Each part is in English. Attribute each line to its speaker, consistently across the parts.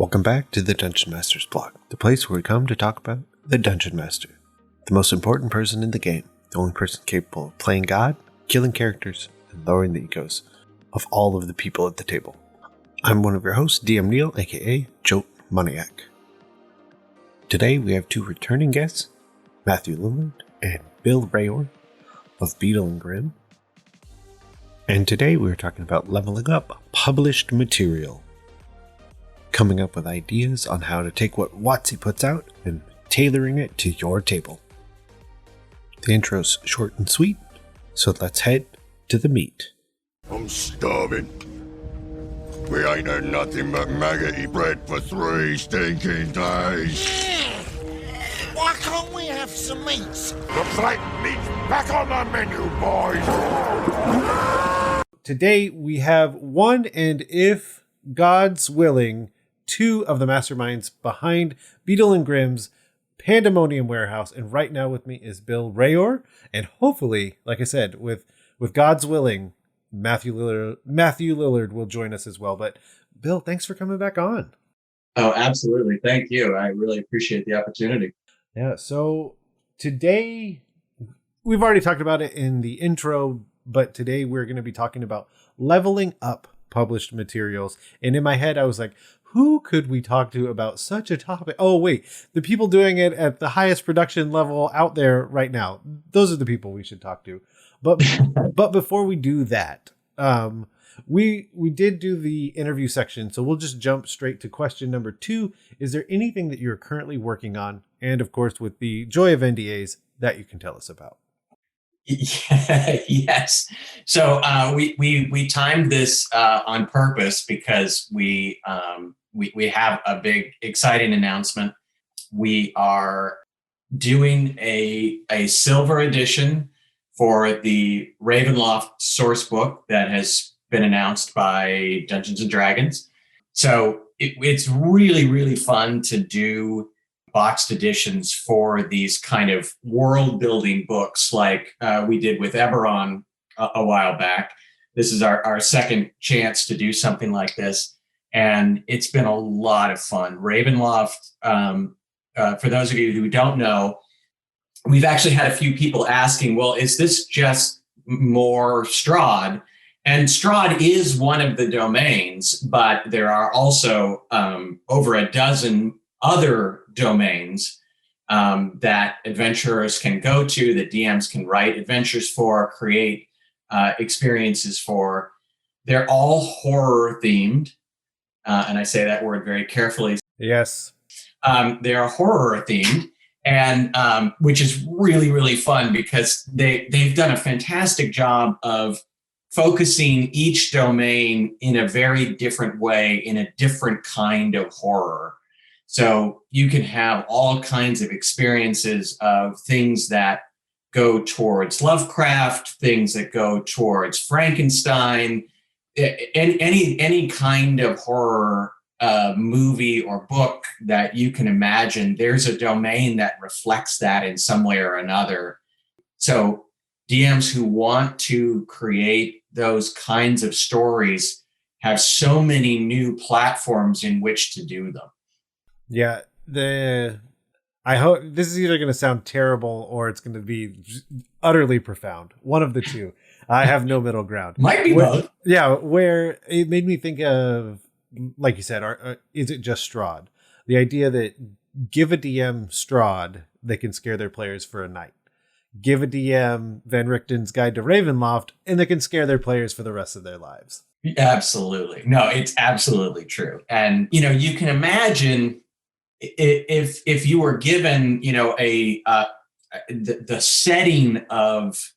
Speaker 1: Welcome back to the Dungeon Master's Block, the place where we come to talk about the Dungeon Master, the most important person in the game, the only person capable of playing God, killing characters, and lowering the egos of all of the people at the table. I'm one of your hosts, DM Neal, aka Jote Moniac. Today we have two returning guests, Matthew Lillard and Bill Rehor of Beetle and Grimm. And today we're talking about leveling up published material. Coming up with ideas on how to take what WotC puts out and tailoring it to your table. The intro's short and sweet, so let's head to the meat.
Speaker 2: I'm starving. We ain't had nothing but maggoty bread for 3 stinking days.
Speaker 3: Why can't we have some meats?
Speaker 2: The flat meat's back on the menu, boys.
Speaker 1: Today we have one, and if God's willing, 2 of the masterminds behind Beetle and Grimm's Pandemonium Warehouse. And right now with me is Bill Rehor, and hopefully, like I said, with God's willing, Matthew Lillard will join us as well. But Bill, thanks for coming back on.
Speaker 4: Oh, absolutely. Thank you. I really appreciate the opportunity.
Speaker 1: Yeah. So today, we've already talked about it in the intro, but today we're going to be talking about leveling up published materials. And in my head, I was like, who could we talk to about such a topic? Oh, wait, the people doing it at the highest production level out there right now. Those are the people we should talk to. But before we do that, we did do the interview section, so we'll just jump straight to question number 2. Is there anything that you're currently working on, and of course with the joy of NDAs, that you can tell us about?
Speaker 4: Yes. So we timed this on purpose because we have a big exciting announcement. We are doing a silver edition for the Ravenloft source book that has been announced by Dungeons and Dragons. So it's really, really fun to do boxed editions for these kind of world building books like we did with Eberron a while back. This is our second chance to do something like this. And it's been a lot of fun. Ravenloft, for those of you who don't know, we've actually had a few people asking, well, is this just more Strahd? And Strahd is one of the domains, but there are also over a dozen other domains that adventurers can go to, that DMs can write adventures for, create experiences for. They're all horror themed. And I say that word very carefully.
Speaker 1: Yes.
Speaker 4: They're horror themed. And which is really, really fun because they've done a fantastic job of focusing each domain in a very different way, in a different kind of horror. So you can have all kinds of experiences of things that go towards Lovecraft, things that go towards Frankenstein, any kind of horror movie or book that you can imagine. There's a domain that reflects that in some way or another. So DMs who want to create those kinds of stories have so many new platforms in which to do them.
Speaker 1: Yeah, I hope this is either going to sound terrible or it's going to be utterly profound. One of the two. I have no middle ground.
Speaker 4: Might be both.
Speaker 1: Yeah, where it made me think of, like you said, is it just Strahd? The idea that give a DM Strahd, they can scare their players for a night. Give a DM Van Richten's Guide to Ravenloft, and they can scare their players for the rest of their lives.
Speaker 4: Absolutely. No, it's absolutely true. And, you can imagine if you were given, the setting of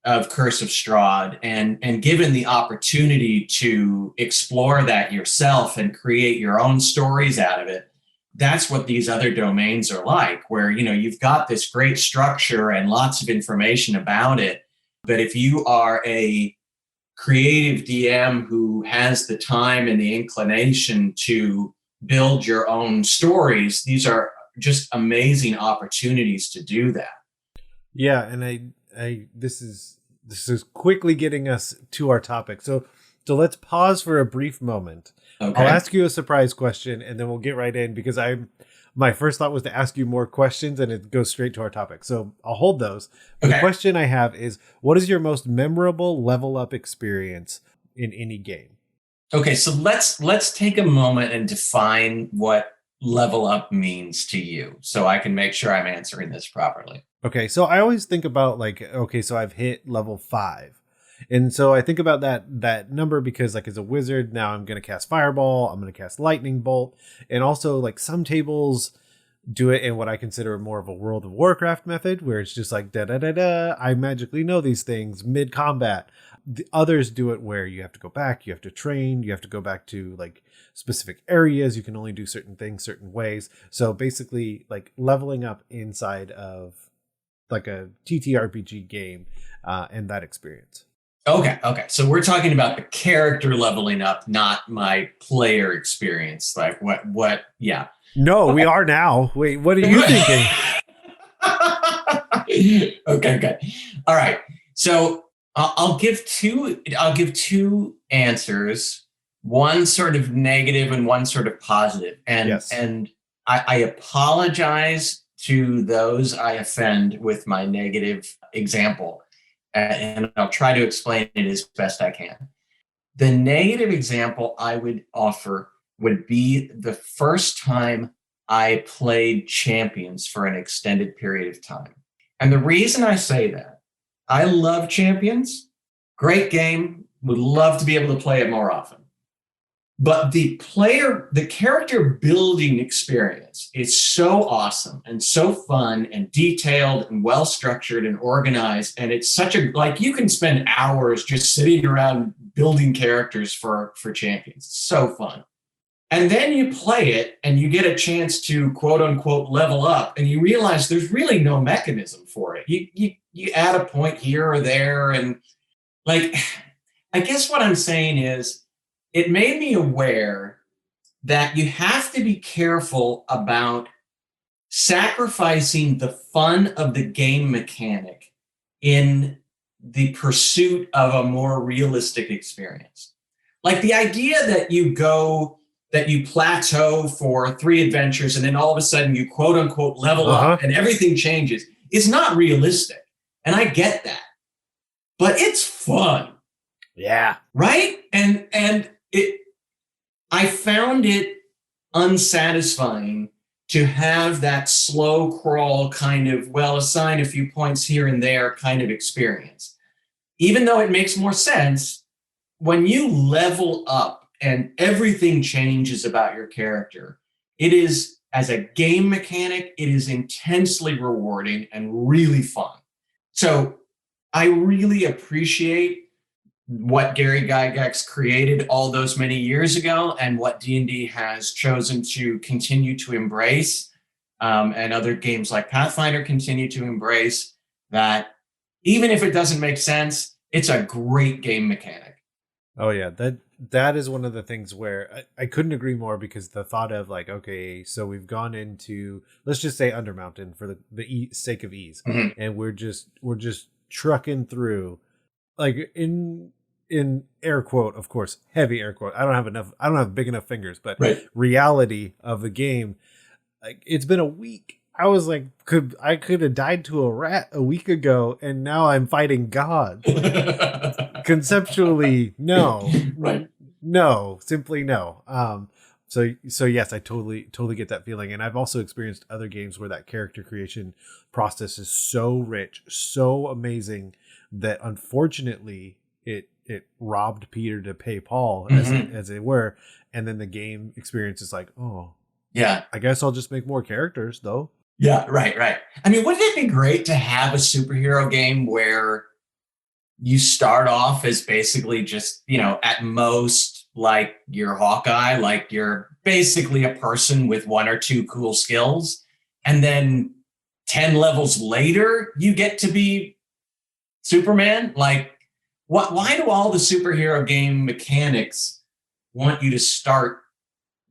Speaker 4: Curse of Strahd and given the opportunity to explore that yourself and create your own stories out of it, that's what these other domains are like, where, you've got this great structure and lots of information about it. But if you are a creative DM who has the time and the inclination to build your own stories, these are just amazing opportunities to do that.
Speaker 1: Yeah, and I this is quickly getting us to our topic. So So let's pause for a brief moment.
Speaker 4: Okay.
Speaker 1: I'll ask you a surprise question, and then we'll get right in because my first thought was to ask you more questions, and it goes straight to our topic. So I'll hold those.
Speaker 4: Okay.
Speaker 1: The question I have is, what is your most memorable level up experience in any game?
Speaker 4: Okay, so let's take a moment and define what level up means to you, so I can make sure I'm answering this properly.
Speaker 1: Okay, so I always think about like, okay, so I've hit level 5. And so I think about that number because like as a wizard, now I'm going to cast Fireball, I'm going to cast Lightning Bolt, and also like some tables do it in what I consider more of a World of Warcraft method where it's just like da-da-da-da, I magically know these things mid-combat. The others do it where you have to go back, you have to train, you have to go back to like specific areas, you can only do certain things certain ways. So basically like leveling up inside of like a TTRPG game and that experience.
Speaker 4: Okay. So we're talking about the character leveling up, not my player experience. Like what? Yeah.
Speaker 1: No, we are now. Wait, what are you thinking?
Speaker 4: Okay. All right. So I'll give two answers. One sort of negative and one sort of positive. And
Speaker 1: yes.
Speaker 4: And I apologize to those I offend with my negative example. And I'll try to explain it as best I can. The negative example I would offer would be the first time I played Champions for an extended period of time. And the reason I say that, I love Champions, great game, would love to be able to play it more often. But the character building experience is so awesome and so fun and detailed and well structured and organized. And it's such a, like, you can spend hours just sitting around building characters for Champions. It's so fun. And then you play it and you get a chance to quote unquote level up and you realize there's really no mechanism for it. You add a point here or there. And like, I guess what I'm saying is, it made me aware that you have to be careful about sacrificing the fun of the game mechanic in the pursuit of a more realistic experience. Like the idea that you plateau for 3 adventures and then all of a sudden you quote unquote level up and everything changes is not realistic. And I get that, but it's fun.
Speaker 1: Yeah.
Speaker 4: Right. I found it unsatisfying to have that slow crawl kind of, well, assign a few points here and there kind of experience. Even though it makes more sense, when you level up and everything changes about your character, it is, as a game mechanic, it is intensely rewarding and really fun. So I really appreciate what Gary Gygax created all those many years ago and what D&D has chosen to continue to embrace, and other games like Pathfinder continue to embrace, that even if it doesn't make sense, it's a great game mechanic.
Speaker 1: Oh yeah, that is one of the things where I couldn't agree more, because the thought of like, okay, so we've gone into, let's just say Undermountain for the sake of ease, and we're just trucking through, like in air quote, of course, heavy air quote. I don't have big enough fingers, but reality of the game, like it's been a week. I was like, I could have died to a rat a week ago, and now I'm fighting gods. Like, conceptually, no, no, simply no. So yes, I totally get that feeling, and I've also experienced other games where that character creation process is so rich, so amazing, that unfortunately it robbed Peter to pay Paul, as it were, and then the game experience is like, oh yeah, I guess I'll just make more characters though.
Speaker 4: Yeah, right. I mean, wouldn't it be great to have a superhero game where you start off as basically just, at most like you're Hawkeye, like you're basically a person with 1 or 2 cool skills, and then 10 levels later you get to be Superman? Like, why do all the superhero game mechanics want you to start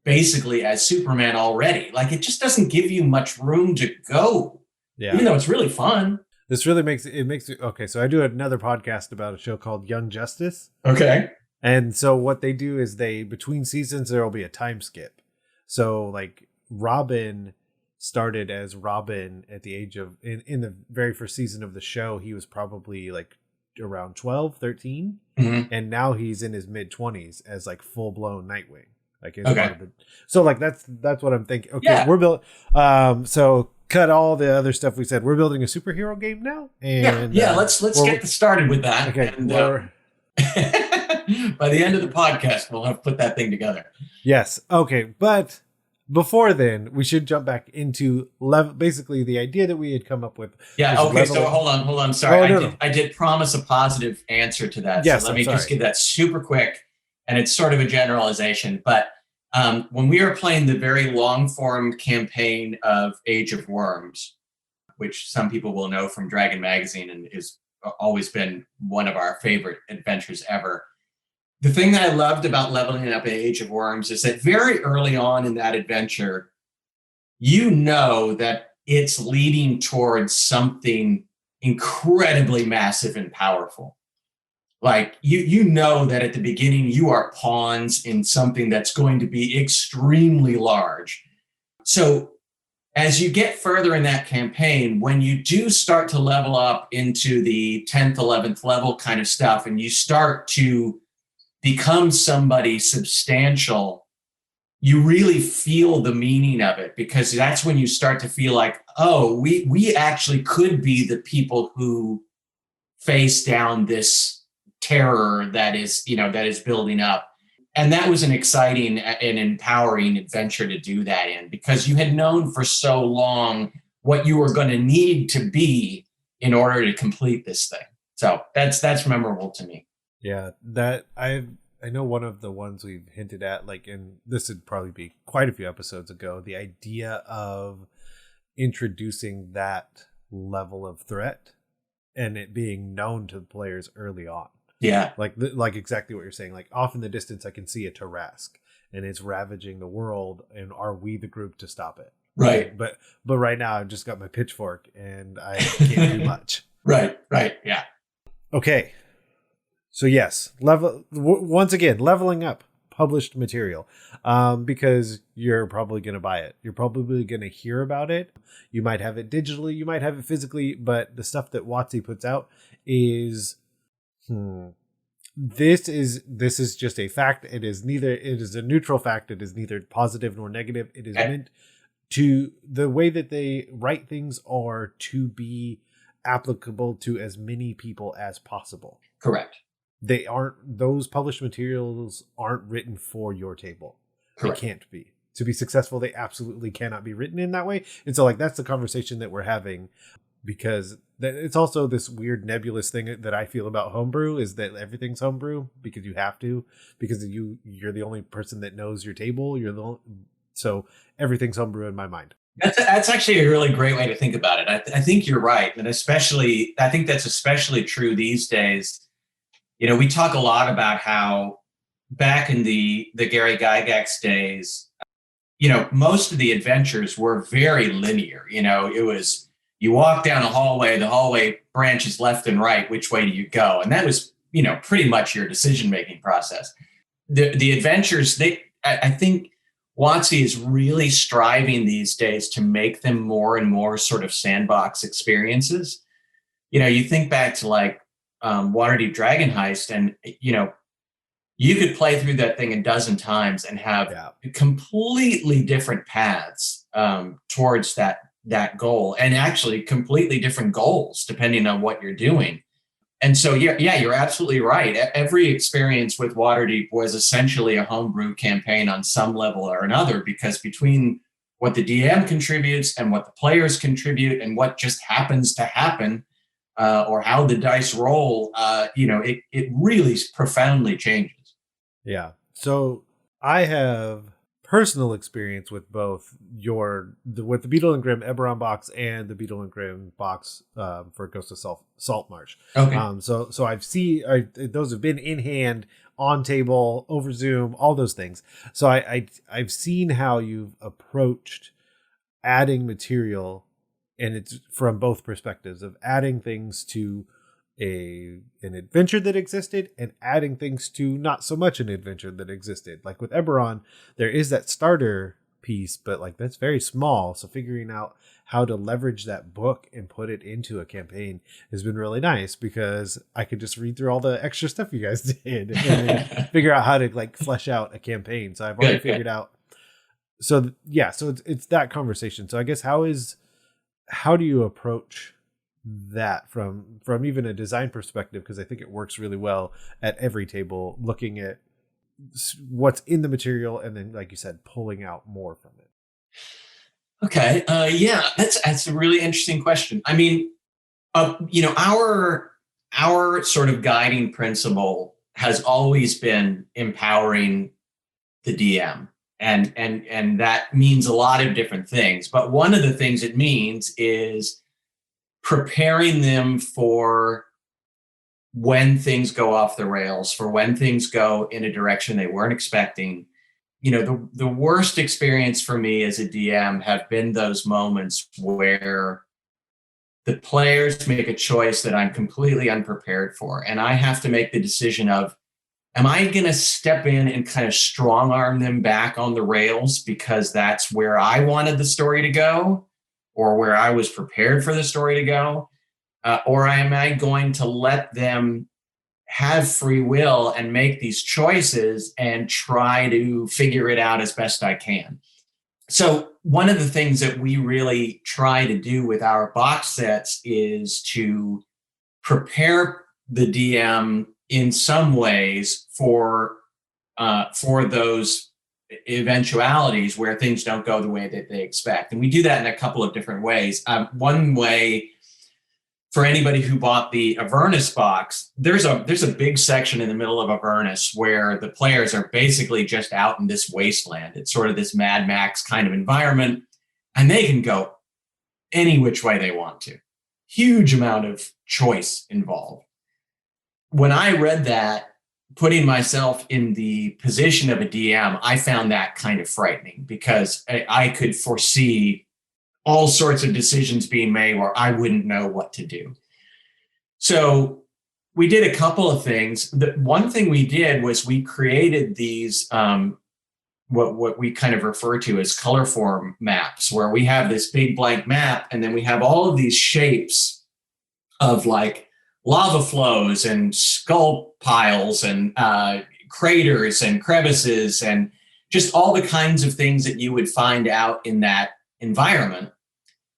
Speaker 4: basically as Superman already? Like, it just doesn't give you much room to go, even though it's really fun.
Speaker 1: This really makes it okay. So I do another podcast about a show called Young Justice.
Speaker 4: Okay.
Speaker 1: And so what they do is between seasons, there will be a time skip. So like Robin started as Robin at the age of, in the very first season of the show, he was probably like around 12, 13.
Speaker 4: Mm-hmm.
Speaker 1: And now he's in his mid 20s as like full blown Nightwing. Like
Speaker 4: Okay.
Speaker 1: So like that's what I'm thinking. Okay,
Speaker 4: Yeah.
Speaker 1: we're built. So cut all the other stuff we said. We're building a superhero game now. And
Speaker 4: let's get started with that.
Speaker 1: Okay.
Speaker 4: And, by the end of the podcast, we'll have put that thing together.
Speaker 1: Yes. Okay. But before then, we should jump back into basically the idea that we had come up with.
Speaker 4: Yeah. Okay. So hold on. Sorry. I did promise a positive answer to that.
Speaker 1: Yes.
Speaker 4: So let me just give that super quick. And it's sort of a generalization. But when we were playing the very long form campaign of Age of Worms, which some people will know from Dragon Magazine and is always been one of our favorite adventures ever. The thing that I loved about leveling up Age of Worms is that very early on in that adventure, you know that it's leading towards something incredibly massive and powerful. Like you know that at the beginning you are pawns in something that's going to be extremely large. So as you get further in that campaign, when you do start to level up into the 10th, 11th level kind of stuff, and you start to become somebody substantial, you really feel the meaning of it, because that's when you start to feel like, oh, we actually could be the people who face down this terror that is building up. And that was an exciting and empowering adventure to do that in, because you had known for so long what you were going to need to be in order to complete this thing. So that's memorable to me.
Speaker 1: Yeah, that I know one of the ones we've hinted at, like, and this would probably be quite a few episodes ago, the idea of introducing that level of threat and it being known to players early on.
Speaker 4: Yeah.
Speaker 1: Like exactly what you're saying. Like off in the distance, I can see a Tarask and it's ravaging the world. And are we the group to stop it?
Speaker 4: Right.
Speaker 1: But right now I've just got my pitchfork and I can't do much.
Speaker 4: Right. Yeah.
Speaker 1: Okay. So yes, once again, leveling up published material, because you're probably going to buy it. You're probably going to hear about it. You might have it digitally, you might have it physically, but the stuff that WotC puts out is, this is just a fact. It is a neutral fact. It is neither positive nor negative. It is meant to, the way that they write things are to be applicable to as many people as possible.
Speaker 4: Correct.
Speaker 1: Those published materials aren't written for your table.
Speaker 4: Correct.
Speaker 1: They can't be. To be successful, they absolutely cannot be written in that way. And so, like, that's the conversation that we're having, because it's also this weird nebulous thing that I feel about homebrew, is that everything's homebrew because you have to, because you're the only person that knows your table. So everything's homebrew in my mind.
Speaker 4: That's actually a really great way to think about it. I think you're right. And I think that's especially true these days. You know, we talk a lot about how back in the Gary Gygax days, you know, most of the adventures were very linear. You know, it was, you walk down a hallway, the hallway branches left and right, which way do you go? And that was, you know, pretty much your decision-making process. The adventures, I think WotC is really striving these days to make them more and more sort of sandbox experiences. You know, you think back to like Waterdeep Dragon Heist, and, you know, you could play through that thing a dozen times and have completely different paths towards that goal, and actually completely different goals depending on what you're doing. And so, yeah, you're absolutely right. Every experience with Waterdeep was essentially a homebrew campaign on some level or another, because between what the DM contributes and what the players contribute and what just happens to happen, or how the dice roll, you know, it really profoundly changes.
Speaker 1: Yeah. So I have personal experience with both with the Beetle and Grimm Eberron box and the Beetle and Grimm box for Ghost of Saltmarsh.
Speaker 4: Okay.
Speaker 1: So those have been in hand, on table, over Zoom, all those things. So I've seen how you've approached adding material, and it's from both perspectives of adding things to an adventure that existed and adding things to not so much an adventure that existed. Like with Eberron, there is that starter piece, but like that's very small. So figuring out how to leverage that book and put it into a campaign has been really nice, because I could just read through all the extra stuff you guys did and then figure out how to like flesh out a campaign. So I've already figured out. So yeah, so it's that conversation. So I guess how do you approach that from even a design perspective? Because I think it works really well at every table, looking at what's in the material and then, like you said, pulling out more from it.
Speaker 4: Okay. Yeah, that's a really interesting question. I mean, our sort of guiding principle has always been empowering the DM. And that means a lot of different things. But one of the things it means is preparing them for when things go off the rails, for when things go in a direction they weren't expecting. The worst experience for me as a DM have been those moments where the players make a choice that I'm completely unprepared for. And I have to make the decision of, am I going to step in and kind of strong arm them back on the rails because that's where I wanted the story to go, or where I was prepared for the story to go? Or am I going to let them have free will and make these choices and try to figure it out as best I can? So one of the things that we really try to do with our box sets is to prepare the DM in some ways for those eventualities where things don't go the way that they expect. And we do that in a couple of different ways. One way, for anybody who bought the Avernus box, there's a big section in the middle of Avernus where the players are basically just out in this wasteland. It's sort of this Mad Max kind of environment, and they can go any which way they want to. Huge amount of choice involved. When I read that, putting myself in the position of a DM, I found that kind of frightening, because I could foresee all sorts of decisions being made where I wouldn't know what to do. So we did a couple of things. The one thing we did was we created these, what we kind of refer to as color form maps, where we have this big blank map, and then we have all of these shapes of like lava flows and skull piles and craters and crevices and just all the kinds of things that you would find out in that environment,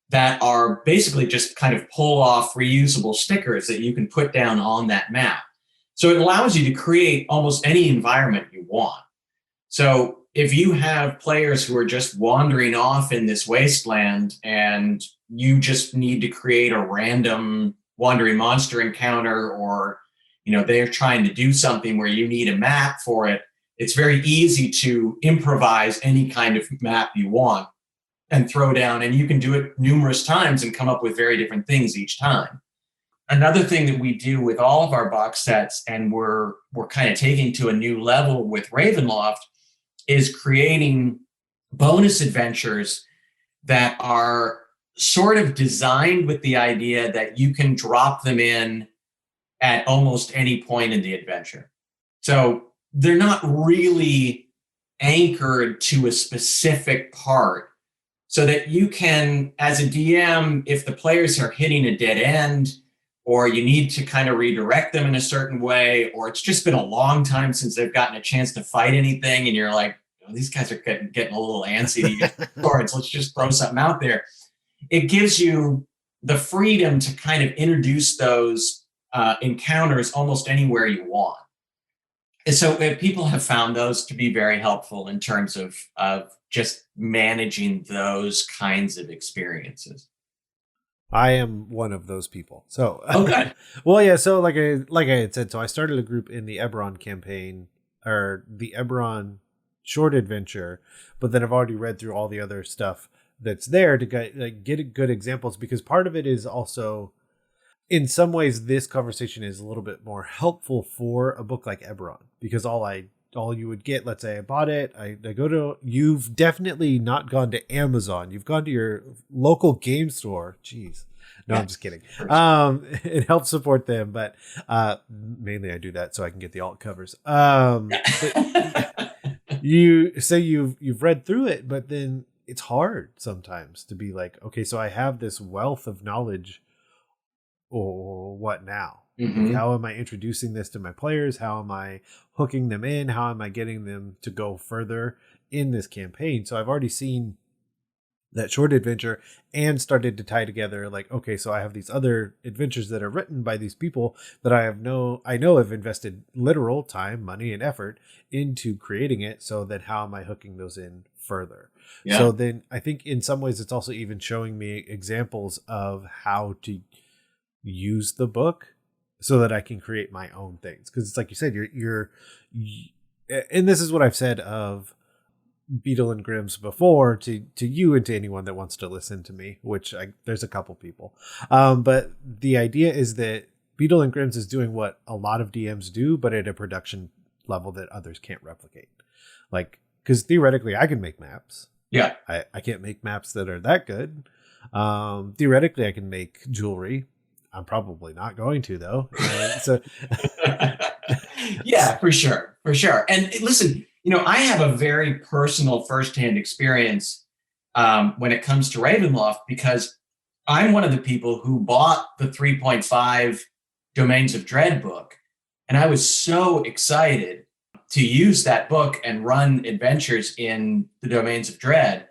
Speaker 4: that are basically just kind of pull off reusable stickers that you can put down on that map. So it allows you to create almost any environment you want. So if you have players who are just wandering off in this wasteland and you just need to create a random wandering monster encounter, or they're trying to do something where you need a map for it, it's very easy to improvise any kind of map you want and throw down, and you can do it numerous times and come up with very different things each time. Another thing that we do with all of our box sets, and we're kind of taking to a new level with Ravenloft, is creating bonus adventures that are sort of designed with the idea that you can drop them in at almost any point in the adventure. So they're not really anchored to a specific part, so that you can, as a DM, if the players are hitting a dead end, or you need to kind of redirect them in a certain way, or it's just been a long time since they've gotten a chance to fight anything, and you're like, these guys are getting a little antsy to use swords, let's just throw something out there. It gives you the freedom to kind of introduce those encounters almost anywhere you want. And so people have found those to be very helpful in terms of just managing those kinds of experiences.
Speaker 1: I am one of those people. So,
Speaker 4: okay.
Speaker 1: Well, yeah. So like I had said, so I started a group in the Eberron campaign, or the Eberron short adventure, but then I've already read through all the other stuff that's there to get good examples, because part of it is also, in some ways, this conversation is a little bit more helpful for a book like Eberron, because all you would get, let's say I bought it, I go to, you've definitely not gone to Amazon, you've gone to your local game store, jeez, No, I'm just kidding. It helps support them, but mainly I do that so I can get the alt covers. You say you've read through it, but then it's hard sometimes to be like, okay, so I have this wealth of knowledge, or what now? Like, how am I introducing this to my players? How am I hooking them in? How am I getting them to go further in this campaign? So I've already seen that short adventure and started to tie together, like, okay, so I have these other adventures that are written by these people that I know have invested literal time, money, and effort into creating it. So then how am I hooking those in further? Yeah. So then I think in some ways it's also even showing me examples of how to use the book so that I can create my own things. Because it's like you said, you're and this is what I've said of Beetle and Grimm's before to you and to anyone that wants to listen to me, which there's a couple people. But the idea is that Beetle and Grimm's is doing what a lot of DMs do, but at a production level that others can't replicate. Like, because theoretically I can make maps.
Speaker 4: Yeah.
Speaker 1: I can't make maps that are that good. Theoretically I can make jewelry. I'm probably not going to, though. So
Speaker 4: yeah, for sure. And listen, I have a very personal firsthand experience when it comes to Ravenloft, because I'm one of the people who bought the 3.5 Domains of Dread book. And I was so excited to use that book and run adventures in the Domains of Dread.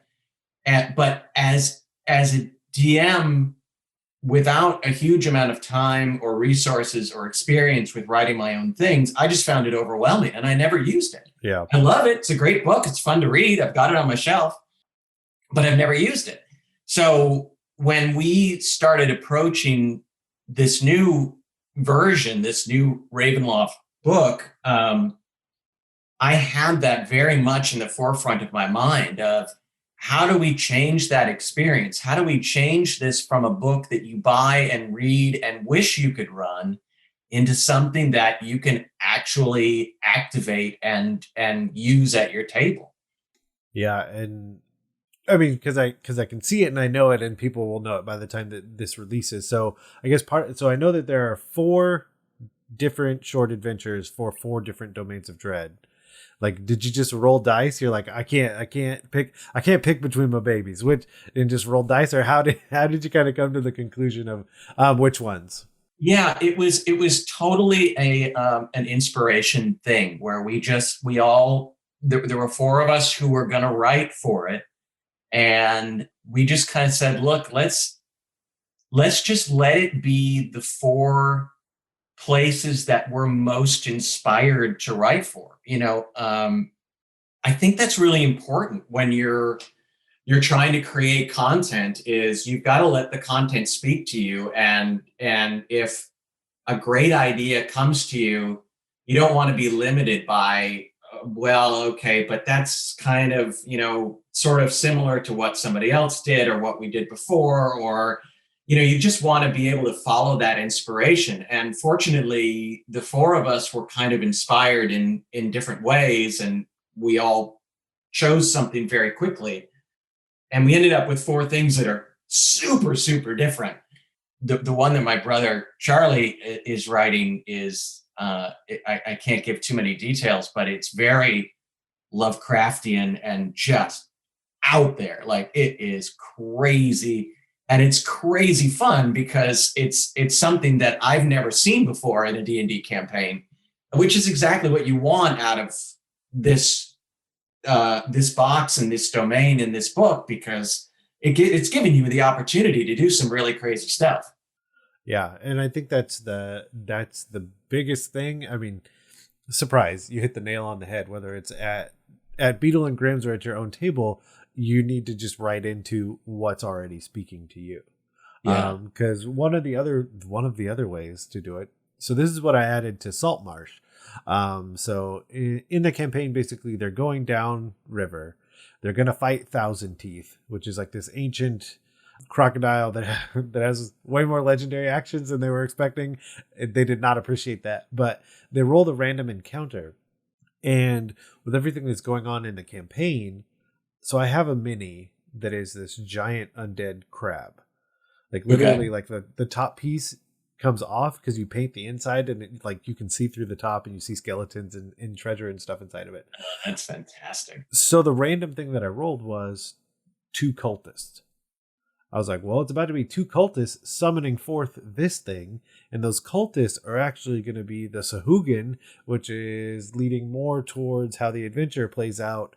Speaker 4: But as a DM, without a huge amount of time or resources or experience with writing my own things, I just found it overwhelming and I never used it.
Speaker 1: Yeah.
Speaker 4: I love it. It's a great book. It's fun to read. I've got it on my shelf, but I've never used it. So when we started approaching this new version, this new Ravenloft book, I had that very much in the forefront of my mind of, how do we change that experience? How do we change this from a book that you buy and read and wish you could run into something that you can actually activate and use at your table?
Speaker 1: Yeah, and I mean, because I can see it and I know it, and people will know it by the time that this releases. So I guess so I know that there are 4 different short adventures for 4 different Domains of Dread. Like, did you just roll dice? You're like, I can't pick between my babies, and just roll dice, or how did you kind of come to the conclusion of which ones?
Speaker 4: Yeah, it was totally an inspiration thing where there were 4 of us who were going to write for it, and we just kind of said, look, let's just let it be the 4 places that we're most inspired to write for. I think that's really important when you're trying to create content, is you've got to let the content speak to you. And if a great idea comes to you, you don't want to be limited by, well, okay, but that's kind of, sort of similar to what somebody else did or what we did before, or you just want to be able to follow that inspiration. And fortunately, the 4 of us were kind of inspired in different ways, and we all chose something very quickly. And we ended up with 4 things that are super, super different. The one that my brother Charlie is writing is, I can't give too many details, but it's very Lovecraftian and just out there. Like, it is crazy. And it's crazy fun because it's something that I've never seen before in a D&D campaign, which is exactly what you want out of this box and this domain in this book, because it's giving you the opportunity to do some really crazy stuff.
Speaker 1: Yeah, and I think that's the biggest thing. I mean, surprise, you hit the nail on the head. Whether it's at Beetle and Grimm's or at your own table, you need to just write into what's already speaking to you.
Speaker 4: Yeah.
Speaker 1: Because one of the other ways to do it. So this is what I added to Saltmarsh. So in the campaign, basically they're going down river. They're going to fight Thousand Teeth, which is like this ancient crocodile that has way more legendary actions than they were expecting. They did not appreciate that, but they rolled a random encounter. And with everything that's going on in the campaign, so I have a mini that is this giant undead crab. Like literally, like the top piece comes off because you paint the inside, and it, like you can see through the top, and you see skeletons and treasure and stuff inside of it.
Speaker 4: Oh, that's fantastic.
Speaker 1: So the random thing that I rolled was 2 cultists. I was like, well, it's about to be 2 cultists summoning forth this thing, and those cultists are actually going to be the Sahuagin, which is leading more towards how the adventure plays out.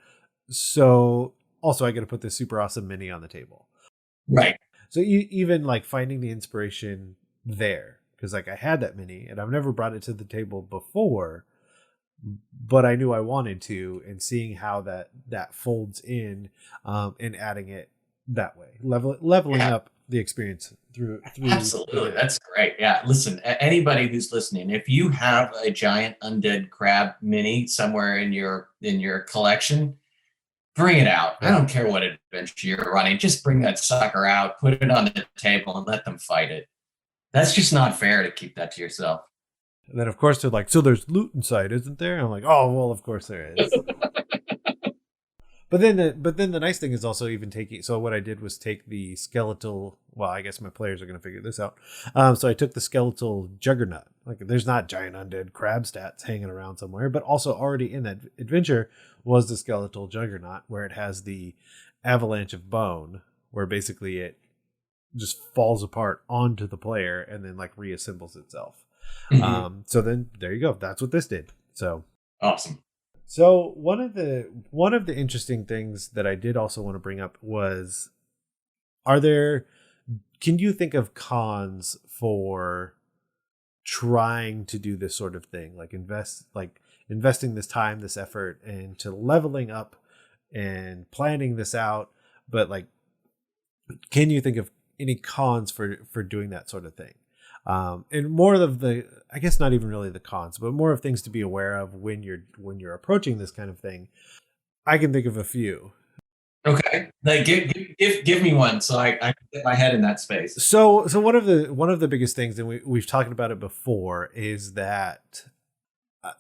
Speaker 1: So also I got to put this super awesome mini on the table.
Speaker 4: Right.
Speaker 1: So even like finding the inspiration there, because like I had that mini and I've never brought it to the table before, but I knew I wanted to, and seeing how that folds in and adding it that way, leveling up the experience through
Speaker 4: Absolutely. That's great. Yeah. Listen, anybody who's listening, if you have a giant undead crab mini somewhere in your collection, bring it out. I don't care what adventure you're running. Just bring that sucker out, put it on the table, and let them fight it. That's just not fair to keep that to yourself.
Speaker 1: And then of course they're like, so there's loot inside, isn't there? I'm like, oh well, of course there is. But then the nice thing is also even taking. So what I did was take the skeletal. Well, I guess my players are going to figure this out. So I took the skeletal juggernaut. Like, there's not giant undead crab stats hanging around somewhere, but also already in that adventure was the skeletal juggernaut, where it has the avalanche of bone, where basically it just falls apart onto the player and then like reassembles itself. Mm-hmm. So then there you go. That's what this did. So
Speaker 4: awesome.
Speaker 1: So one of the interesting things that I did also want to bring up was, can you think of cons for trying to do this sort of thing, like investing this time, this effort into leveling up and planning this out, but like, can you think of any cons for doing that sort of thing? And more of the, I guess not even really the cons, but more of things to be aware of when you're approaching this kind of thing. I can think of a few.
Speaker 4: Okay, like give me one, so I can get my head in that space.
Speaker 1: So one of the biggest things, and we've talked about it before, is that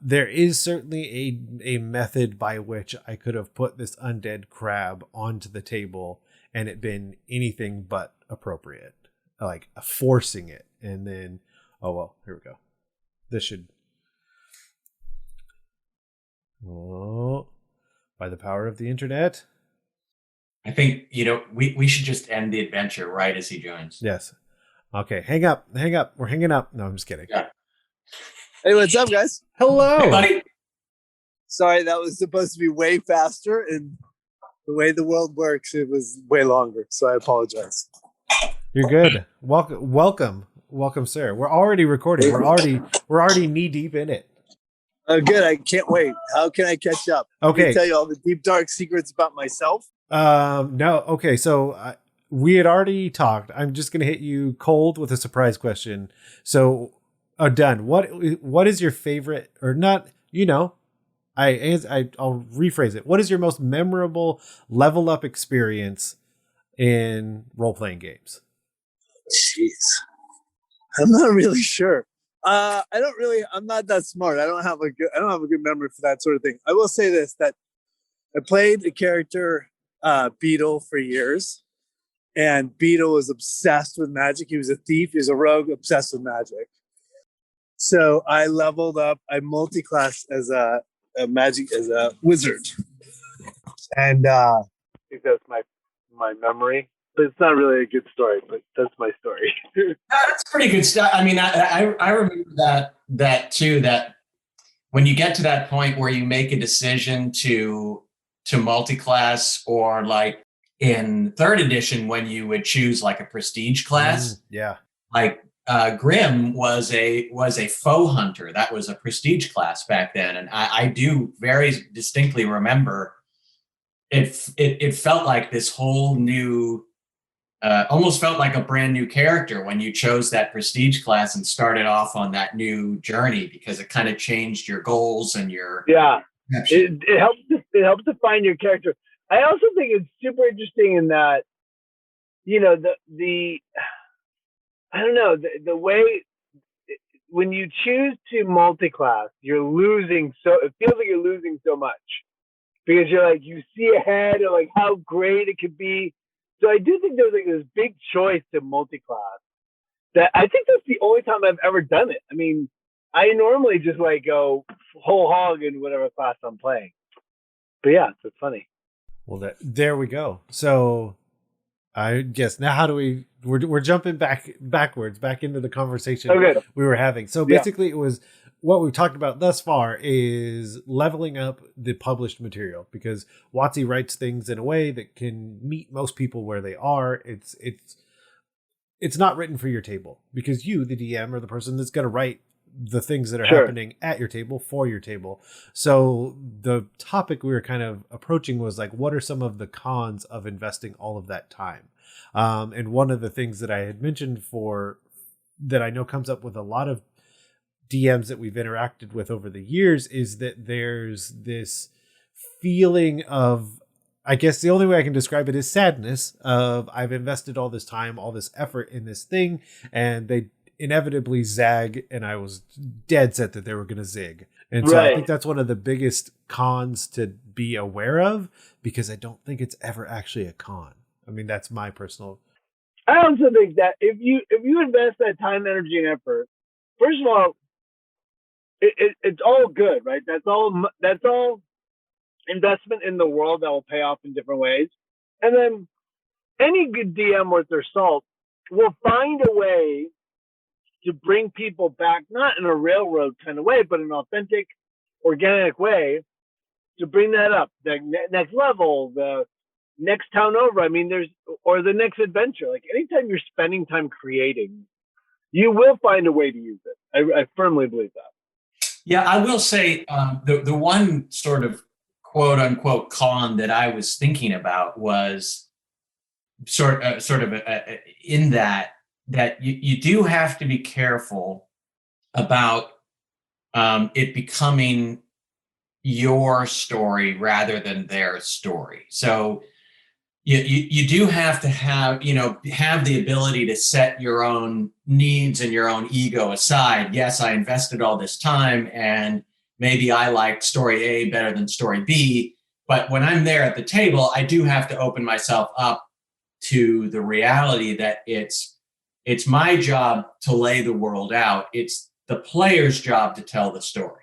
Speaker 1: there is certainly a method by which I could have put this undead crab onto the table and it been anything but appropriate, like forcing it. And then, oh, well, here we go. This should, by the power of the internet.
Speaker 4: I think, we should just end the adventure right as he joins.
Speaker 1: Yes. Okay. Hang up. We're hanging up. No, I'm just kidding.
Speaker 4: Yeah.
Speaker 5: Hey, what's up, guys?
Speaker 1: Hello.
Speaker 4: Hey, buddy.
Speaker 5: Sorry, that was supposed to be way faster, and the way the world works, it was way longer. So I apologize.
Speaker 1: You're good. Welcome, sir. We're already recording. We're already knee deep in it.
Speaker 5: Oh, good. I can't wait. How can I catch up?
Speaker 1: Okay.
Speaker 5: Let me tell you all the deep, dark secrets about myself.
Speaker 1: No. Okay. So we had already talked. I'm just going to hit you cold with a surprise question. So, done. What is your favorite, or not? I'll rephrase it. What is your most memorable level up experience in role playing games?
Speaker 5: Jeez. I'm not really sure. I'm not that smart. I don't have a good memory for that sort of thing. I will say this, that I played the character Beetle for years, and Beetle was obsessed with magic. He was a thief. He was a rogue obsessed with magic. So I leveled up. I multi-classed as a wizard. And I think that's my memory. But it's not really a good story, but that's my story.
Speaker 4: That's pretty good stuff. I mean, I remember that too, that when you get to that point where you make a decision to multi-class, or like in 3rd edition, when you would choose like a prestige class.
Speaker 1: Yeah.
Speaker 4: Like Grim was a foe hunter. That was a prestige class back then. And I do very distinctly remember it felt like this whole new, almost felt like a brand new character when you chose that prestige class and started off on that new journey, because it kind of changed your goals and your
Speaker 6: it helps define your character. I also think it's super interesting in that, the I don't know, the way when you choose to multi-class, you're losing, so it feels like you're losing so much, because you're like, you see ahead of like how great it could be So I do think there's like this big choice to multi-class that I think that's the only time I've ever done it. I mean, I normally just like go whole hog in whatever class I'm playing. But yeah, it's funny.
Speaker 1: Well, there we go. So I guess now how do we're jumping backwards back into the conversation we were having. So basically it was what we've talked about thus far is leveling up the published material, because WotC writes things in a way that can meet most people where they are. It's not written for your table, because you, the DM, are the person that's going to write the things that are happening at your table for your table. So the topic we were kind of approaching was like, what are some of the cons of investing all of that time? And one of the things that I had mentioned that I know comes up with a lot of DMs that we've interacted with over the years is that there's this feeling of, I guess the only way I can describe it is sadness of, I've invested all this time, all this effort in this thing, and they inevitably zag, and I was dead set that they were going to zig. And so I think that's one of the biggest cons to be aware of, because I don't think it's ever actually a con. I mean, that's my personal.
Speaker 6: I also think that if you invest that time, energy, and effort, first of all, it's all good, right? That's all investment in the world that will pay off in different ways. And then any good DM worth their salt will find a way to bring people back, not in a railroad kind of way, but an authentic, organic way to bring that up, the next level, the next town over. I mean, or the next adventure. Like anytime you're spending time creating, you will find a way to use it. I firmly believe that.
Speaker 4: Yeah, I will say the one sort of quote unquote con that I was thinking about was sort of in that you do have to be careful about it becoming your story rather than their story. So you do have to have the ability to set your own needs and your own ego aside. Yes, I invested all this time, and maybe I like story A better than story B, but when I'm there at the table, I do have to open myself up to the reality that it's my job to lay the world out. It's the player's job to tell the story.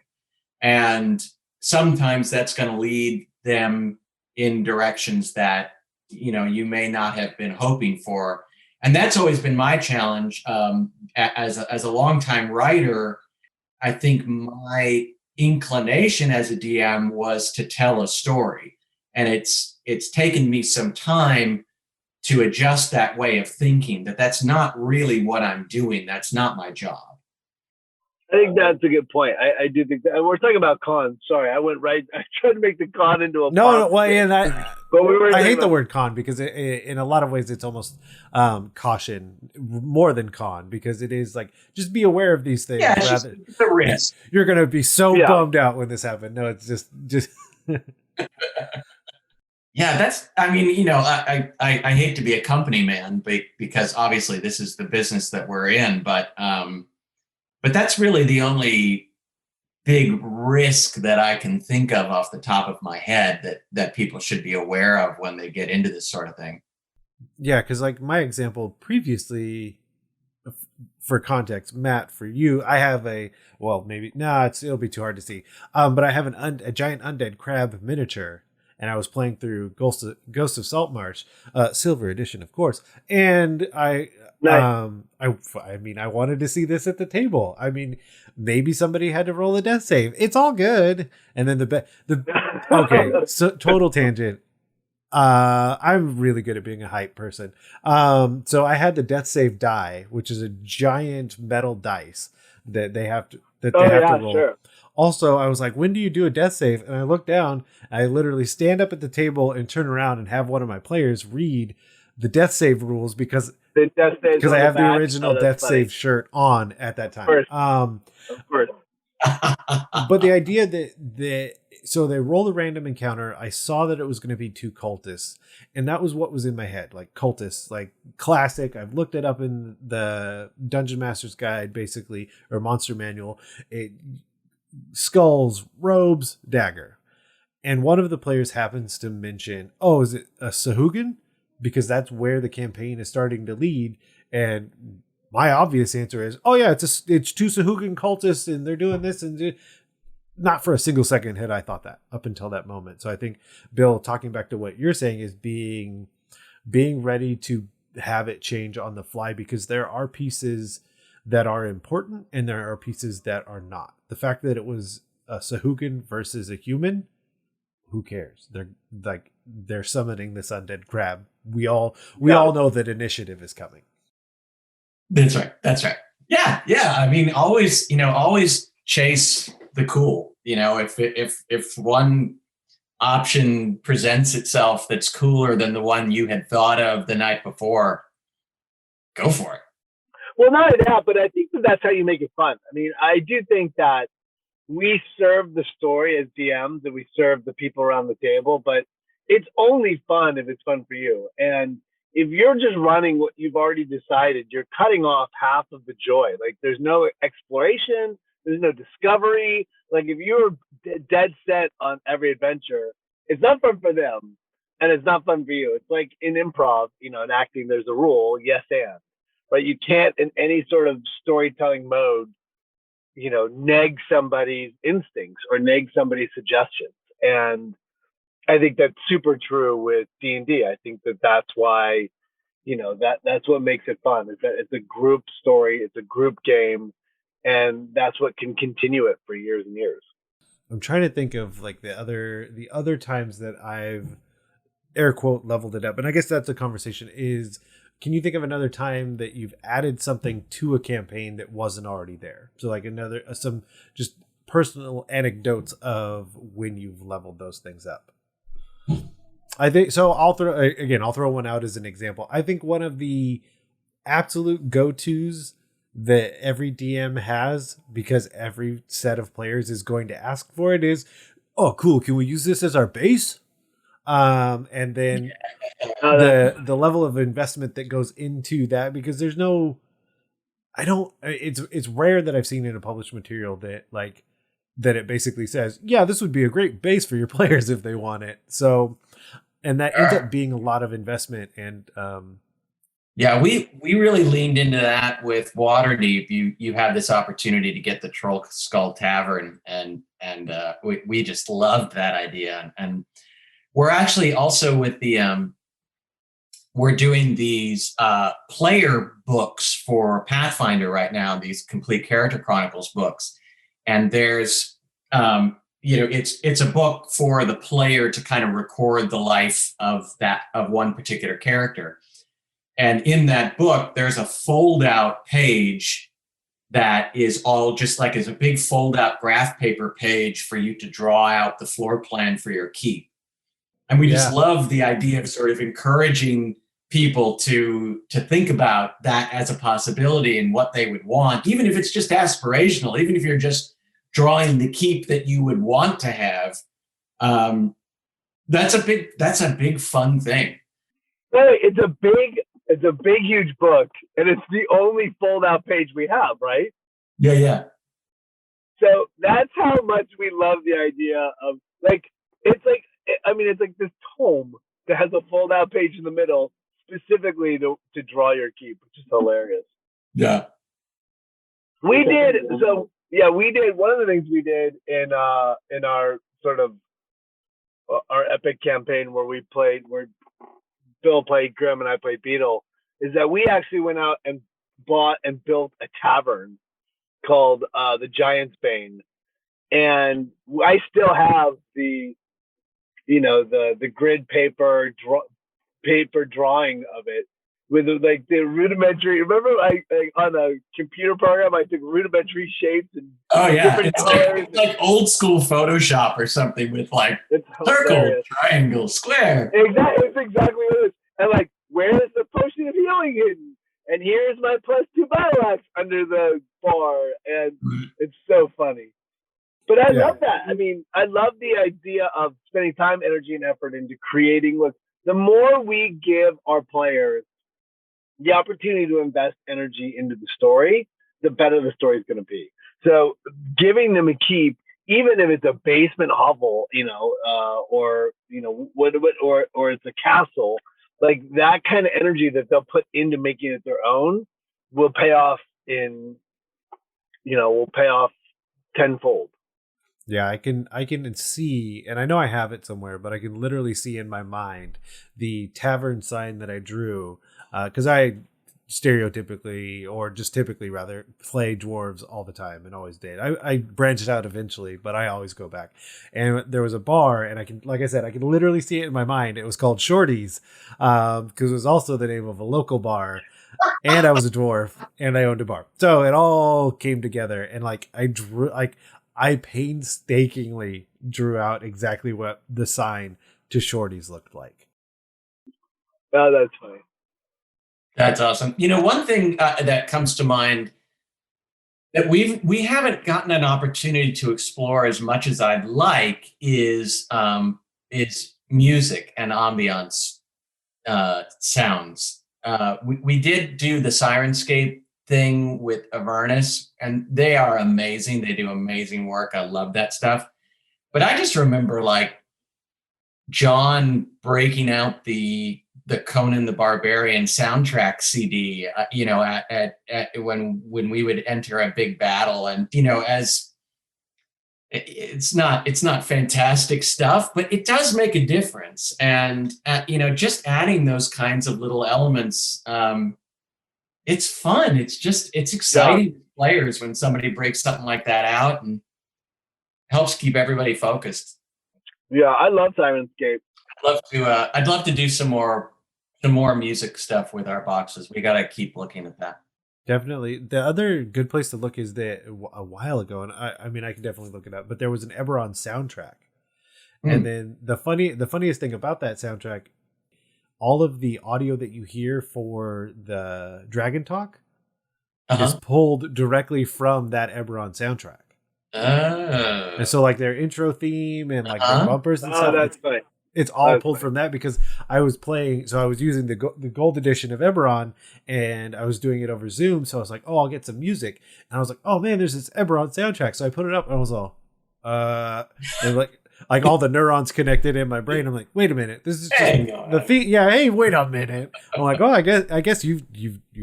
Speaker 4: And sometimes that's going to lead them in directions that you may not have been hoping for. And that's always been my challenge. As a longtime writer, I think my inclination as a DM was to tell a story. And it's taken me some time to adjust that way of thinking, that's not really what I'm doing. That's not my job.
Speaker 6: I think that's a good point. I do think that we're talking about cons. Sorry, I tried to make the con into a
Speaker 1: no. Well, and I hate the word con, because in a lot of ways it's almost caution more than con, because it is like, just be aware of these things.
Speaker 4: Yeah, it's a risk.
Speaker 1: You're going to be so bummed out when this happened. No, it's just.
Speaker 4: Yeah, I hate to be a company man, because obviously this is the business that we're in, but that's really the only big risk that I can think of off the top of my head that people should be aware of when they get into this sort of thing.
Speaker 1: Yeah, because like my example previously, for context, Matt, for you, I have it'll be too hard to see. But I have a giant undead crab miniature, and I was playing through Ghost of Saltmarsh, Silver Edition, of course, and I wanted to see this at the table. I mean, maybe somebody had to roll a death save. It's all good. And then okay, so total tangent. I'm really good at being a hype person. So I had the death save die, which is a giant metal dice that they have to roll. Sure. Also, I was like, when do you do a death save? And I look down, I literally stand up at the table and turn around and have one of my players read the death save rules, because I have the original death save shirt on at that time.
Speaker 6: Of course.
Speaker 1: But the idea that so they roll a random encounter. I saw that it was going to be 2 cultists, and that was what was in my head. Like cultists, like classic. I've looked it up in the Dungeon Master's Guide, basically, or Monster Manual. Skulls, robes, dagger. And one of the players happens to mention, is it a Sahuagin? because that's where the campaign is starting to lead. And my obvious answer is, oh yeah, it's two Sahuagin cultists and they're doing this, and not for a single second had I thought that up until that moment. So I think, Bill, talking back to what you're saying, is being ready to have it change on the fly, because there are pieces that are important and there are pieces that are not. The fact that it was a Sahuagin versus a human, who cares? They're summoning this undead crab. We all know that initiative is coming.
Speaker 4: That's right. Yeah. I mean, always chase the cool. If one option presents itself that's cooler than the one you had thought of the night before, go for it.
Speaker 6: Well, not only that, but I think that's how you make it fun. I mean, I do think that we serve the story as DMs and we serve the people around the table, but it's only fun if it's fun for you. And if you're just running what you've already decided, you're cutting off half of the joy. Like, there's no exploration, there's no discovery. Like, if you're dead set on every adventure, it's not fun for them and it's not fun for you. It's like in improv, in acting, there's a rule, yes and. But you can't, in any sort of storytelling mode, neg somebody's instincts or neg somebody's suggestions. And I think that's super true with D&D. I think that's why, that's what makes it fun, is that it's a group story, it's a group game, and that's what can continue it for years and years.
Speaker 1: I'm trying to think of like the other times that I've air quote leveled it up. And I guess that's a conversation is, can you think of another time that you've added something to a campaign that wasn't already there? So like some just personal anecdotes of when you've leveled those things up. I think so. I'll throw one out as an example. I think one of the absolute go-tos that every DM has, because every set of players is going to ask for it, is, oh, cool, can we use this as our base? And then the level of investment that goes into that, because there's no, it's rare that I've seen in a published material that it basically says, yeah, this would be a great base for your players if they want it. So, and that ends up being a lot of investment. And,
Speaker 4: yeah, we really leaned into that with Waterdeep. You had this opportunity to get the Troll Skull Tavern, and we just loved that idea. And we're actually also with we're doing these player books for Pathfinder right now, these Complete Character Chronicles books. And there's, it's a book for the player to kind of record the life of one particular character. And in that book, there's a fold-out page that is all just like as a big fold-out graph paper page for you to draw out the floor plan for your keep. And we just love the idea of sort of encouraging people to think about that as a possibility and what they would want, even if it's just aspirational, even if you're just drawing the keep that you would want to have. That's a big fun thing.
Speaker 6: Hey, it's a big, huge book, and it's the only fold-out page we have, right?
Speaker 4: Yeah.
Speaker 6: So that's how much we love the idea of it's like this tome that has a fold-out page in the middle specifically to draw your keep, which is hilarious.
Speaker 4: Yeah.
Speaker 6: We did one of the things we did in our sort of our epic campaign where Bill played Grim and I played Beetle, is that we actually went out and bought and built a tavern called the Giant's Bane, and I still have the grid paper drawing of it with the rudimentary. Remember, on a computer program, I took rudimentary shapes and different colors.
Speaker 4: It's like old school Photoshop or something with circle, triangle, square.
Speaker 6: Exactly, it's exactly what it is. And where's the potion of healing hidden? And here's my +2 battle axe under the bar, and it's so funny. But I love that. I mean, I love the idea of spending time, energy, and effort into creating. Look, the more we give our players the opportunity to invest energy into the story, the better the story is going to be. So giving them a keep, even if it's a basement hovel, or it's a castle, like that kind of energy that they'll put into making it their own will pay off tenfold.
Speaker 1: Yeah, I can see, and I know I have it somewhere, but I can literally see in my mind the tavern sign that I drew, because I stereotypically, or just typically rather, play dwarves all the time and always did. I branched out eventually, but I always go back. And there was a bar, and I can, like I said, I can literally see it in my mind. It was called Shorty's, because it was also the name of a local bar. And I was a dwarf, and I owned a bar, so it all came together. And I painstakingly drew out exactly what the sign to Shorty's looked like.
Speaker 6: Oh, that's funny.
Speaker 4: That's awesome. You know, one thing that comes to mind that we haven't gotten an opportunity to explore as much as I'd like is music and ambiance sounds. We did do the Sirenscape thing with Avernus, and they are amazing. They do amazing work. I love that stuff. But I just remember like John breaking out the Conan the Barbarian soundtrack CD, at when we would enter a big battle, and as it's not fantastic stuff, but it does make a difference. And just adding those kinds of little elements, it's fun. It's exciting to players when somebody breaks something like that out and helps keep everybody focused.
Speaker 6: Yeah, I love Sirenscape.
Speaker 4: I'd love to do some more music stuff with our boxes. We got to keep looking at that.
Speaker 1: Definitely. The other good place to look is that a while ago, and I mean, I can definitely look it up, but there was an Eberron soundtrack. And then the funniest thing about that soundtrack, all of the audio that you hear for the Dragon Talk is pulled directly from that Eberron soundtrack. And so like their intro theme and like their bumpers and stuff.
Speaker 6: That's funny.
Speaker 1: It's all pulled from that, because I was using the gold edition of Eberron, and I was doing it over Zoom. So I was like, oh, I'll get some music. And I was like, oh man, there's this Eberron soundtrack. So I put it up, and I was all, and like all the neurons connected in my brain. I'm like, wait a minute, this is just the feet. Yeah, hey, wait a minute. I'm like, oh, I guess you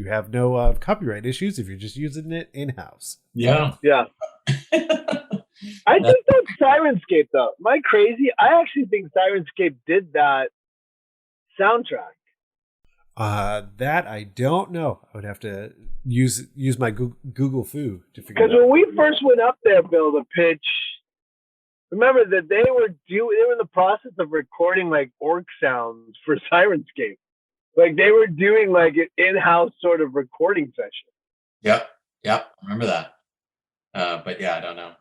Speaker 1: have no copyright issues if you're just using it in house.
Speaker 4: Yeah.
Speaker 6: I think that's Sirenscape, though. Am I crazy? I actually think Sirenscape did that soundtrack.
Speaker 1: That I don't know. I would have to use my Google Foo to figure it out.
Speaker 6: Because when we first went up there, Bill, to pitch, remember that they were in the process of recording like orc sounds for Sirenscape. Like they were doing like an in-house sort of recording session.
Speaker 1: Yep.
Speaker 4: Remember that. But yeah, I don't know.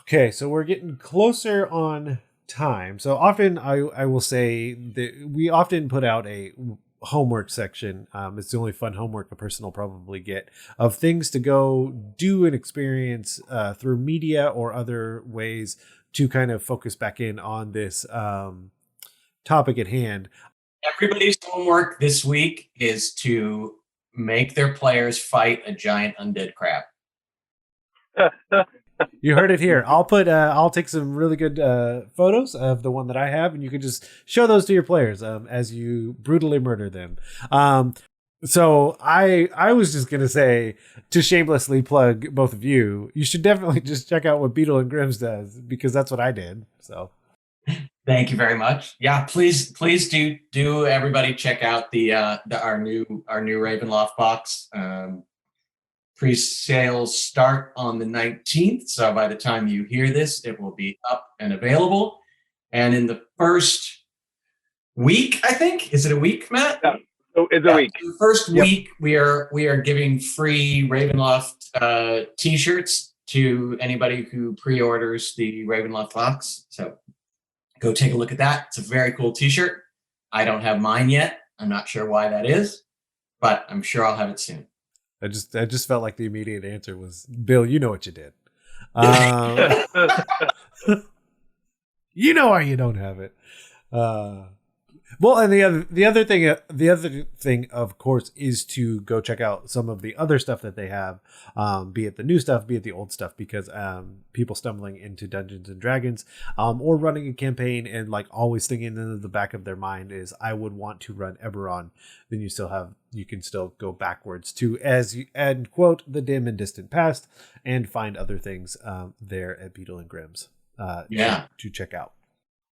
Speaker 1: Okay, so we're getting closer on time. So often I will say that we often put out a homework section. It's the only fun homework a person will probably get, of things to go do and experience through media or other ways to kind of focus back in on this topic at hand.
Speaker 4: Everybody's homework this week is to make their players fight a giant undead crab.
Speaker 1: You heard it here. I'll take some really good photos of the one that I have, and you can just show those to your players as you brutally murder them. So I was just gonna say, to shamelessly plug both of you, you should definitely just check out what Beetle and Grimm's does, because that's what I did. So
Speaker 4: thank you very much. Yeah, please do everybody check out our new Ravenloft box. Pre-sales start on the 19th. So by the time you hear this, it will be up and available. And in the first week, I think, is it a week, Matt?
Speaker 6: Yeah, it's a week.
Speaker 4: The first week, we are giving free Ravenloft t-shirts to anybody who pre-orders the Ravenloft box. So go take a look at that. It's a very cool t-shirt. I don't have mine yet. I'm not sure why that is, but I'm sure I'll have it soon.
Speaker 1: I just felt like the immediate answer was, Bill, you know what you did. You know why you don't have it. Well, and the other thing, of course, is to go check out some of the other stuff that they have, be it the new stuff, be it the old stuff, because people stumbling into Dungeons and Dragons, or running a campaign and like always thinking in the back of their mind is, I would want to run Eberron. Then you can still go backwards to, as you and quote, the dim and distant past, and find other things there at Beetle and Grimm's. To check out.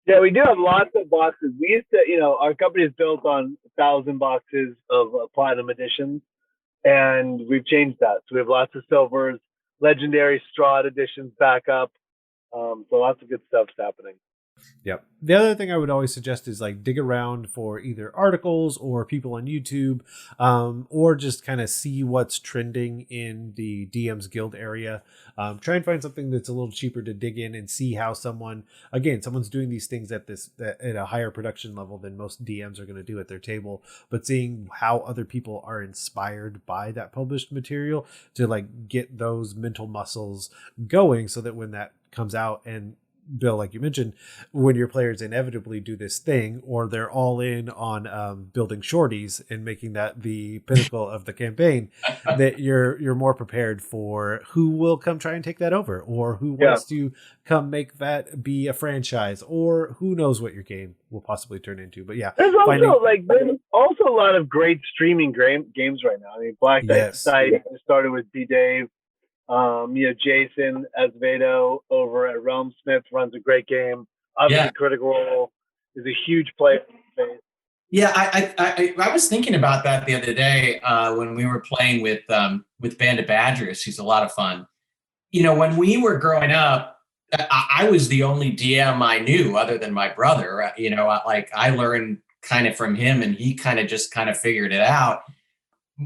Speaker 6: Yeah, we do have lots of boxes. We used to, our company is built on 1,000 boxes of platinum editions, and we've changed that. So we have lots of silvers, legendary straw editions back up. So lots of good stuff's happening.
Speaker 1: Yep. The other thing I would always suggest is like dig around for either articles or people on YouTube, or just kind of see what's trending in the DM's Guild area. Try and find something that's a little cheaper to dig in and see how someone's doing these things at a higher production level than most DMs are going to do at their table, but seeing how other people are inspired by that published material to like get those mental muscles going, so that when that comes out, and Bill, like you mentioned, when your players inevitably do this thing, or they're all in on building shorties and making that the pinnacle of the campaign, that you're more prepared for who will come try and take that over, or who wants to come make that be a franchise, or who knows what your game will possibly turn into. But yeah,
Speaker 6: there's also a lot of great streaming games right now. I mean, Black Site started with D. Dave. Jason Azevedo over at Realm Smith runs a great game. Obviously, Critical Role is a huge player in the space.
Speaker 4: Yeah, I was thinking about that the other day when we were playing with Band of Badgers. She's a lot of fun. When we were growing up, I was the only DM I knew other than my brother. I learned kind of from him, and he kind of figured it out.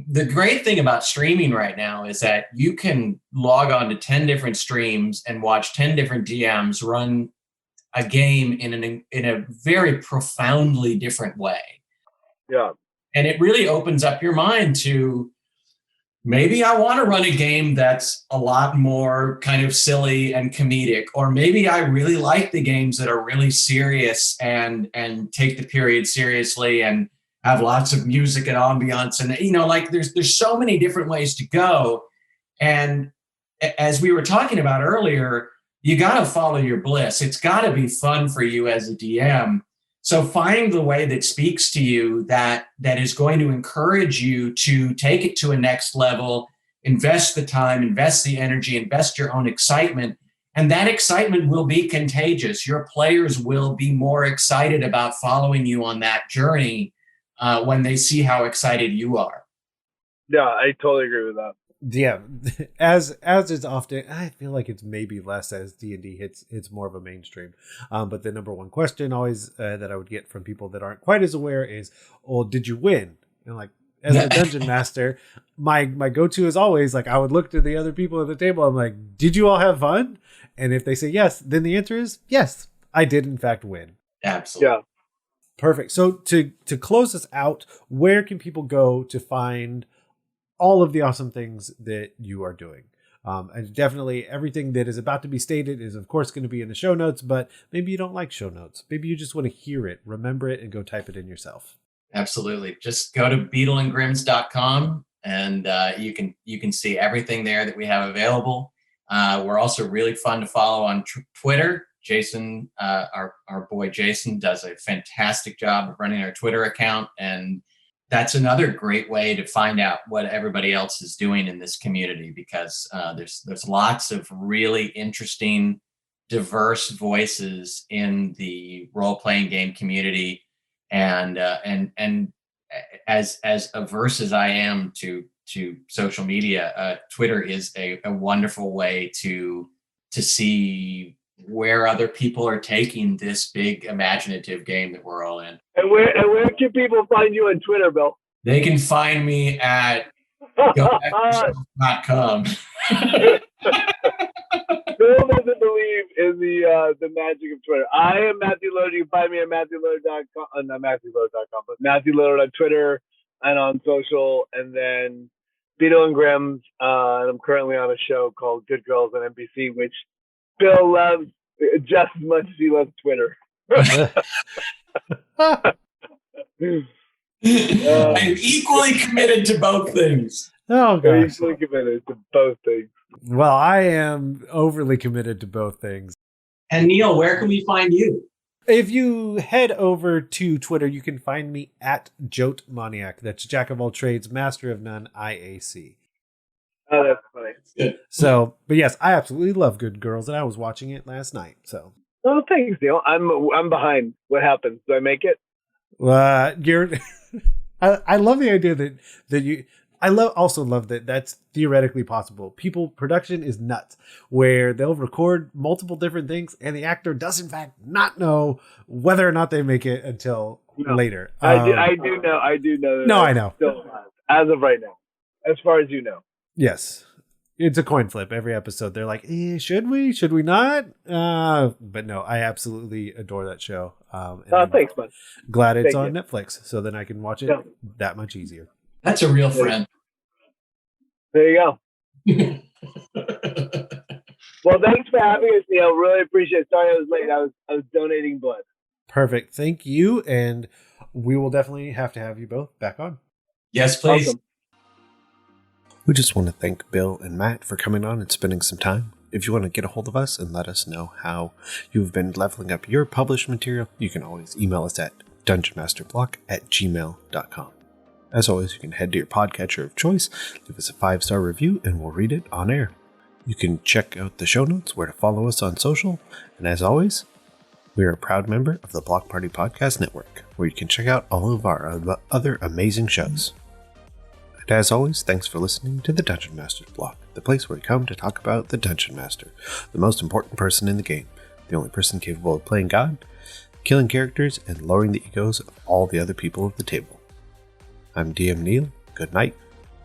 Speaker 4: The great thing about streaming right now is that you can log on to 10 different streams and watch 10 different DMs run a game in a very profoundly different way.
Speaker 6: Yeah.
Speaker 4: And it really opens up your mind to, maybe I want to run a game that's a lot more kind of silly and comedic, or maybe I really like the games that are really serious and take the period seriously and have lots of music and ambiance, and there's so many different ways to go. And as we were talking about earlier, you got to follow your bliss. It's got to be fun for you as a DM. So find the way that speaks to you, that is going to encourage you to take it to a next level, invest the time, invest the energy, invest your own excitement. And that excitement will be contagious. Your players will be more excited about following you on that journey when they see how excited you are.
Speaker 6: Yeah, I totally agree with that.
Speaker 1: Yeah, as is often, I feel like it's maybe less as D&D hits more of a mainstream. But the number one question always that I would get from people that aren't quite as aware is, "Well, did you win?" And like, as a dungeon master, my go-to is always like, I would look to the other people at the table. I'm like, "Did you all have fun?" And if they say yes, then the answer is yes, I did in fact win.
Speaker 4: Absolutely.
Speaker 6: Yeah.
Speaker 1: Perfect. So to close this out, where can people go to find all of the awesome things that you are doing? And definitely everything that is about to be stated is, of course, going to be in the show notes, but maybe you don't like show notes. Maybe you just want to hear it, remember it, and go type it in yourself.
Speaker 4: Absolutely. Just go to beetleandgrims.com, and you can see everything there that we have available. We're also really fun to follow on Twitter. Jason, our boy Jason, does a fantastic job of running our Twitter account, and that's another great way to find out what everybody else is doing in this community, because there's lots of really interesting, diverse voices in the role-playing game community, and as averse as I am to social media, Twitter is a wonderful way to see where other people are taking this big imaginative game that we're all in.
Speaker 6: And where can people find you on Twitter, Bill?
Speaker 4: They can find me at gobackyourself.com.
Speaker 6: Bill doesn't believe in the magic of Twitter. I am Matthew Lillard. You can find me at MatthewLillard.com. Not MatthewLillard.com, but Matthew Lillard on Twitter and on social. And then Beetle and Grimm's. And I'm currently on a show called Good Girls on NBC, which Bill loves just as much as he loves Twitter.
Speaker 4: I'm equally committed to both things.
Speaker 7: Oh,
Speaker 6: Very
Speaker 7: gosh.
Speaker 6: equally committed to both things.
Speaker 7: Well, I am overly committed to both things.
Speaker 4: And Neal, where can we find you?
Speaker 7: If you head over to Twitter, you can find me at JoteManiac. That's Jack of all trades, master of none, IAC.
Speaker 6: Oh, that's funny.
Speaker 4: Good.
Speaker 7: So, but yes, I absolutely love Good Girls, and I was watching it last night. So,
Speaker 6: Oh, thanks, Neil. I'm behind. What happens? Do I make it?
Speaker 7: you're. I love the idea that you. Also love that that's theoretically possible. Production is nuts, where they'll record multiple different things, and the actor does in fact not know whether or not they make it until later.
Speaker 6: I do know. That
Speaker 7: No, I know.
Speaker 6: Still alive, as of right now, as far as you know.
Speaker 7: Yes. It's a coin flip every episode. They're like, should we not? But no, I absolutely adore that show.
Speaker 6: Thanks, man.
Speaker 7: Glad it's
Speaker 6: Thank
Speaker 7: on Netflix, so then I can watch it that much easier.
Speaker 4: That's a real friend.
Speaker 6: There you go. Well, thanks for having us, Neil. Really appreciate it. Sorry I was late. I was donating blood.
Speaker 7: Perfect. Thank you. And we will definitely have to have you both back on.
Speaker 4: Yes, please.
Speaker 6: Awesome.
Speaker 1: We just want to thank Bill and Matt for coming on and spending some time. If you want to get a hold of us and let us know how you've been leveling up your published material, you can always email us at dungeonmasterblock@gmail.com. As always, you can head to your podcatcher of choice, leave us a 5-star review, and we'll read it on air. You can check out the show notes, where to follow us on social, and as always, we are a proud member of the Block Party Podcast Network, where you can check out all of our other amazing shows. And as always, thanks for listening to the Dungeon Master's Block, the place where we come to talk about the Dungeon Master, the most important person in the game, the only person capable of playing God, killing characters, and lowering the egos of all the other people at the table. I'm DM Neal. Good night,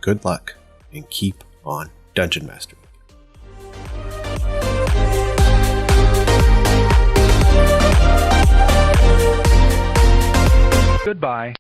Speaker 1: good luck, and keep on Dungeon Mastering.
Speaker 8: Goodbye.